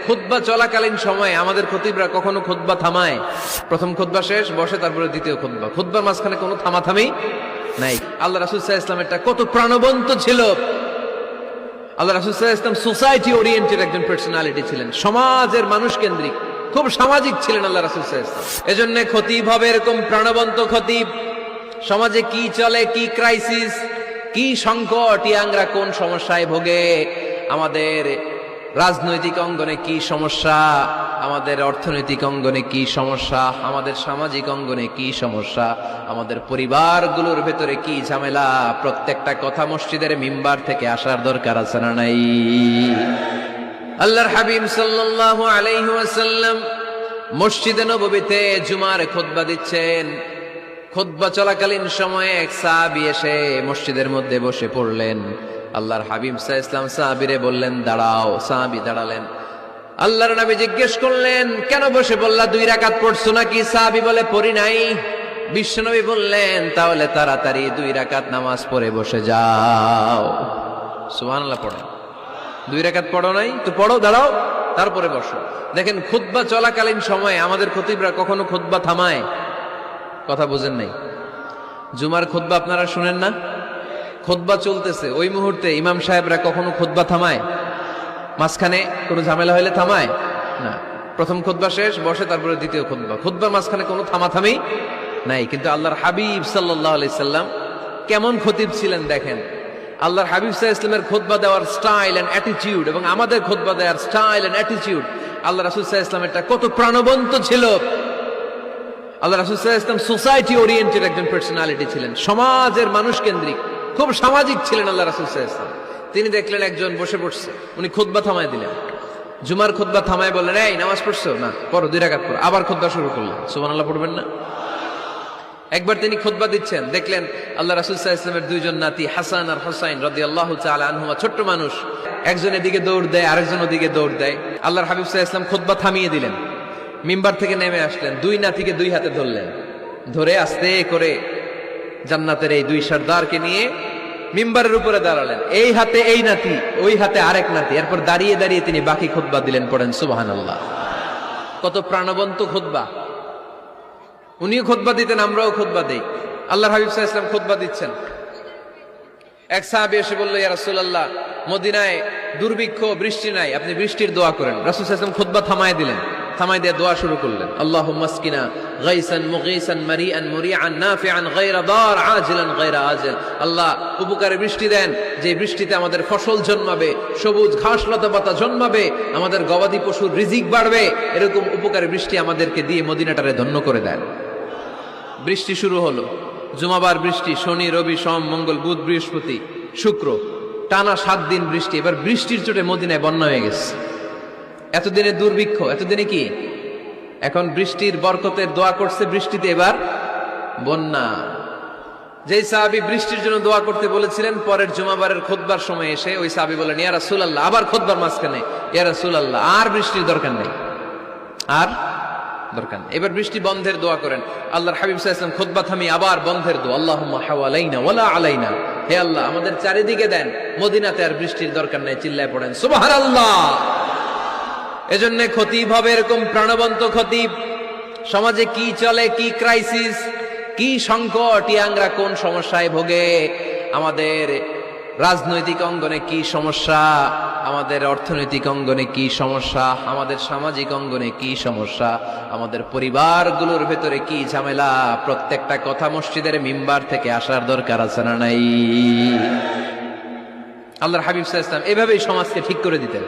খুতবা চলাকালীন সময়ে আমাদের খতিবরা কখনো খুতবা থামায়? প্রথম খুতবা শেষ, বসে, তারপরে দ্বিতীয় খুতবা। খুতবার মাঝখানে কোনো থামাথামি নাই। আল্লাহ রাসূল সাল্লাল্লাহু আলাইহি ওয়াসাল্লাম এটা কত প্রাণবন্ত ছিল। আল্লাহ রাসূল সাল্লাল্লাহু আলাইহি ওয়াসাল্লাম সোসাইটি ওরিয়েন্টেড একজন পার্সোনালিটি ছিলেন, সমাজের মানুষ কেন্দ্রিক, খুব সামাজিক ছিলেন আল্লাহ রাসূল সাল্লাল্লাহু আলাইহি ওয়াসাল্লাম। এজন্য খতিব হবে এরকম প্রাণবন্ত খতিব। সমাজে কি চলে, কি ক্রাইসিস, কি সংকট, ইয়াংরা কোন সমস্যায় ভোগে, আমাদের রাজনৈতিক অঙ্গনে কি সমস্যা, আমাদের অর্থনৈতিক অঙ্গনে কি সমস্যা, আমাদের সামাজিক অঙ্গনে কি সমস্যা, আমাদের পরিবারগুলোর ভেতরে কি ঝামেলা, প্রত্যেকটা কথা মসজিদের মিম্বার থেকে আসার দরকার আছে না নাই? আল্লাহর হাবিব সাল্লাল্লাহু আলাইহি ওয়াসাল্লাম মসজিদে নববীতে জুমার খুতবা দিচ্ছেন। খুতবা চলাকালীন সময়ে এক সাহাবী এসে মসজিদের মধ্যে বসে পড়লেন। আল্লাহর হাবিব সাল্লাল্লাহু আলাইহি ওয়াসাল্লাম সাহাবীরে বললেন, দাঁড়াও। সাহাবী দাঁড়ালেন। আল্লাহর নবী জিজ্ঞেস করলেন, কেন বসে বললা? 2 রাকাত পড়ছো নাকি? সাহাবী বলে, পড়ি নাই। বিশ্বনবী বললেন, তাহলে তাড়াতাড়ি 2 রাকাত নামাজ পড়ে বসে যাও। সুবহানাল্লাহ পড়েন। 2 রাকাত পড়ো নাই তো পড়ো, দাঁড়াও, তারপরে বসো। দেখেন, খুতবা চলাকালীন সময়ে আমাদের খতিবরা কখনো খুতবা থামায়? কথা বুঝেন নাই? জুমার খুতবা আপনারা শুনেন না? খুতবা চলতেছে, ওই মুহূর্তে ইমাম সাহেবরা কখনো খুতবা থামায়? মাঝখানে কোনো ঝামেলা হইলে থামায় না। প্রথম খুতবা শেষ, বসে, তারপরে দ্বিতীয় খুতবা। খুতবার মাঝখানে কোনো থামাথামি নাই। কিন্তু আল্লাহর হাবিব সাল্লাল্লাহু আলাইহি সাল্লাম কেমন খতিব ছিলেন দেখেন। আল্লাহর হাবিব সাল্লাল্লাহু আলাইহি ওয়াসাল্লামের খুতবা দেওয়ার স্টাইল এন্ড অ্যাটিটিউড এবং আমাদের খুতবা দেওয়ার স্টাইল এন্ড অ্যাটিটিউড, আল্লাহ রাসূল সাল্লাল্লাহু আলাইহি ওয়াসাল্লাম এটা কত প্রাণবন্ত ছিল। আল্লাহ রাসূল সাল্লাল্লাহু আলাইহি ওয়াসাল্লাম সোসাইটি ওরিয়েন্টেড একজন পার্সোনালিটি ছিলেন, সমাজের মানুষ কেন্দ্রিক, খুব সামাজিক ছিলেন আল্লাহ রাসূল সাল্লাল্লাহু আলাইহি ওয়াসাল্লাম। তিনি দেখলেন একজন বসে পড়ছে, উনি খুতবা থামায় দিলেন। জুমার খুতবা থামায় বললেন, এই নামাজ পড়ছো না? পড়ো, 2 রাকাত পড়ো। আবার খুতবা শুরু করলেন। সুবহানাল্লাহ পড়বেন না? একবার তিনি খুতবা দিচ্ছেন, দেখলেন আল্লাহ রাসূল সাল্লাল্লাহু আলাইহি ওয়াসাল্লামের 2 জন নাতি হাসান আর হুসাইন রাদিয়াল্লাহু তাআলা আনহুমা, ছোট্ট মানুষ, একজন এদিকে দৌড় দেয়, আরেকজন ওদিকে দৌড় দেয়। আল্লাহর হাবিব সাল্লাল্লাহু আলাইহি ওয়াসাল্লাম খুতবা থামিয়ে দিলেন, মিম্বার থেকে নেমে আসলেন, 2 নাতিকে 2 হাতে ধরলেন, ধরে আস্তে করে জান্নাতের এই 2 সর্দারকে নিয়ে মিম্বারের উপরে দাঁড়ালেন। এই হাতে এই নাতি, ওই হাতে আরেক নাতি। এরপর দাঁড়িয়ে দাঁড়িয়ে তিনি বাকি খুতবা দিলেন। পড়েন সুবহানাল্লাহ। কত প্রাণবন্ত খুতবা। উনিও খুতবা দিতেন, আমরাও খুতবা দেই। আল্লাহর হাবিব সাল্লাল্লাহু আলাইহি ওয়াসাল্লাম খুতবা দিচ্ছেন। এক সাহাবী এসে বলল, ইয়া রাসূলুল্লাহ, মদিনায় দুর্ভিক্ষ, বৃষ্টি নাই, আপনি বৃষ্টির দোয়া করেন। রাসূল সাল্লাল্লাহু আলাইহি ওয়াসাল্লাম খুতবা থামায় দিলেন, থামাই দিয়ে দোয়া শুরু করলেন। আল্লাহুম্মা আসকিনা গাইসান মুগীসান মারিআন মুরিআন নাফিআন গায়রা দার আজিলান গায়রা আজিল। আল্লাহ, উপকারে বৃষ্টি দেন, যে বৃষ্টিতে আমাদের ফসল জন্মাবে, সবুজ ঘাস লতা পাতা জন্মাবে, আমাদের গবাদি পশুর রিজিক বাড়বে, এরকম উপকারে বৃষ্টি আমাদেরকে দিয়ে মদিনাটারে ধন্য করে দেন। বৃষ্টি শুরু হলো। জুমাবার বৃষ্টি, শনি রবি সোম মঙ্গল বুধ বৃহস্পতি শুক্র, টানা 7 দিন বৃষ্টি। এবার বৃষ্টির চোটে মদিনায় বন্যা হয়ে গেছে। এতদিনে দুর্ভিক্ষ, এতদিনে কি? এখন বৃষ্টির বরকতের দোয়া করছে, বৃষ্টিতে এবার বন্যা। যেই সাহাবী বৃষ্টির জন্য দোয়া করতে বলেছিলেন, পরের জুমাবারের খুতবার সময় এসে ওই সাহাবী বলেন, ইয়া রাসূলুল্লাহ, আবার খুতবার মাঝখানে, ইয়া রাসূলুল্লাহ, আর বৃষ্টির দরকার নেই, আর দরকার নেই, এবার বৃষ্টি বন্ধের দোয়া করেন। আল্লাহর হাবিব সাল্লাল্লাহু আলাইহি ওয়াসাল্লাম খুতবা থামিয়ে আবার বন্ধের দোয়া, আল্লাহুম্মা হাওয়ালাইনা ওয়ালা আলাইনা। হে আল্লাহ, আমাদের চারিদিকে দেন, মদিনাতে আর বৃষ্টির দরকার নেই। চিল্লায় পড়েন সুবহানাল্লাহ। এজন্য খতিব হবে এরকম প্রাণবন্ত খতিব। সমাজে কি চলে, কি ক্রাইসিস, কি সংকট, ইয়াংরা কোন সমস্যায় ভোগে, আমাদের রাজনৈতিক অঙ্গনে কি সমস্যা, আমাদের অর্থনৈতিক অঙ্গনে কি সমস্যা, আমাদের সামাজিক অঙ্গনে কি সমস্যা, আমাদের পরিবারগুলোর ভেতরে কি ঝামেলা, প্রত্যেকটা কথা মসজিদের মিম্বার থেকে আসার দরকার আছে না নাই? আল্লাহর হাবিব সাল্লাল্লাহু আলাইহি ওয়াসাল্লাম এভাবেই সমাজকে ঠিক করে দিতেন।